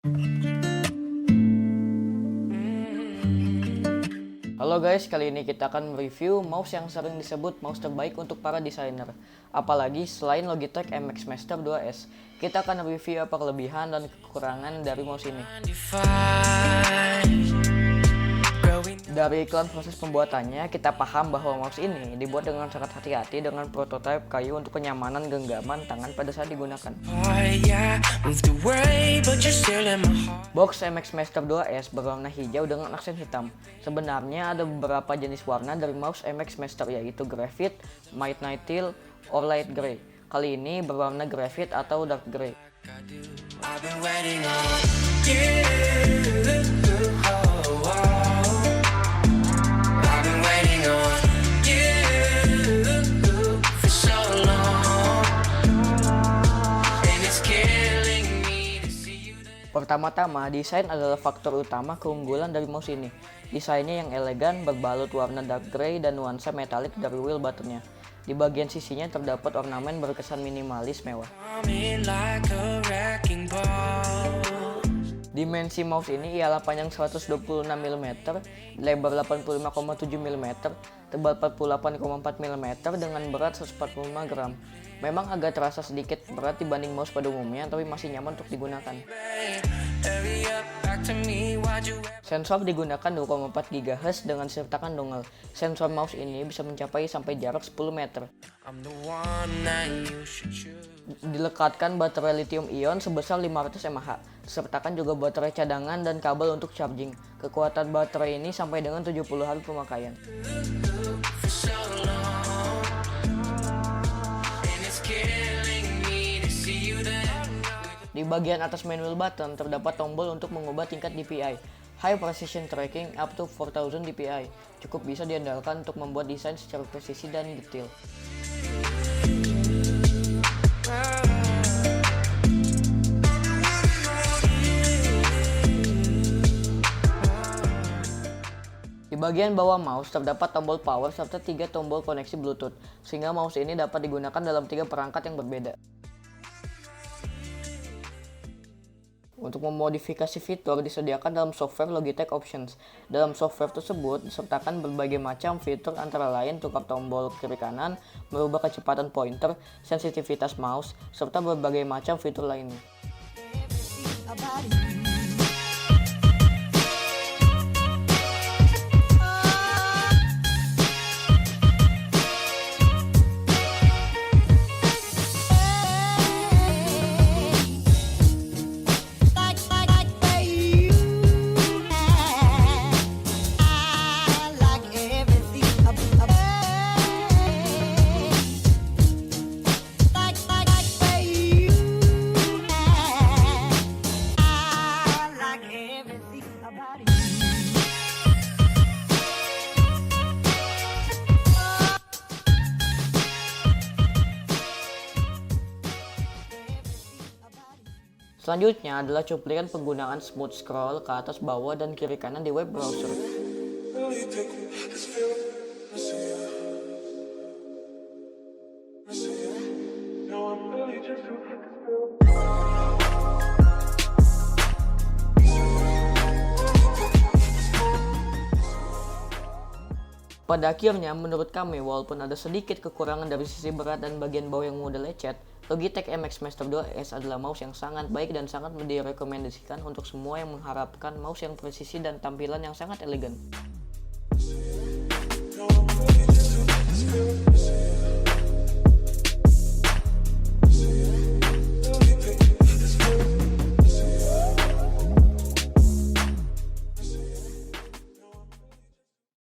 Halo guys, kali ini kita akan mereview mouse yang sering disebut mouse terbaik untuk para desainer. Apalagi selain Logitech MX Master 2S, kita akan review apa kelebihan dan kekurangan dari mouse ini. Dari iklan proses pembuatannya, kita paham bahwa mouse ini dibuat dengan sangat hati-hati dengan prototipe kayu untuk kenyamanan genggaman tangan pada saat digunakan. Box MX Master 2S berwarna hijau dengan aksen hitam. Sebenarnya ada beberapa jenis warna dari mouse MX Master, yaitu graphite, midnight teal, or light gray. Kali ini berwarna graphite atau dark gray. Pertama-tama, desain adalah faktor utama keunggulan dari mouse ini. Desainnya yang elegan, berbalut warna dark gray dan nuansa metalik dari wheel buttonnya. Di bagian sisinya terdapat ornamen berkesan minimalis mewah. Dimensi mouse ini ialah panjang 126 mm, lebar 85,7 mm, tebal 48,4 mm dengan berat 145 gram. Memang agak terasa sedikit berat dibanding mouse pada umumnya, tapi masih nyaman untuk digunakan. Sensor digunakan 2,4 GHz dengan sertakan dongle. Sensor mouse ini bisa mencapai sampai jarak 10 meter. Dilekatkan baterai lithium ion sebesar 500 mAh. Sertakan juga baterai cadangan dan kabel untuk charging. Kekuatan baterai ini sampai dengan 70 hari pemakaian. Di bagian atas main wheel button terdapat tombol untuk mengubah tingkat DPI. High Precision Tracking up to 4000 DPI. Cukup bisa diandalkan untuk membuat desain secara presisi dan detail. Di bagian bawah mouse terdapat tombol power serta 3 tombol koneksi Bluetooth, sehingga mouse ini dapat digunakan dalam 3 perangkat yang berbeda. Untuk memodifikasi fitur disediakan dalam software Logitech Options. Dalam software tersebut disertakan berbagai macam fitur antara lain tukar tombol kiri kanan, merubah kecepatan pointer, sensitivitas mouse, serta berbagai macam fitur lainnya. Selanjutnya adalah cuplikan penggunaan smooth scroll ke atas, bawah, dan kiri kanan di web browser. Pada akhirnya, menurut kami, walaupun ada sedikit kekurangan dari sisi berat dan bagian bawah yang mudah lecet, Logitech MX Master 2S adalah mouse yang sangat baik dan sangat direkomendasikan untuk semua yang mengharapkan mouse yang presisi dan tampilan yang sangat elegan.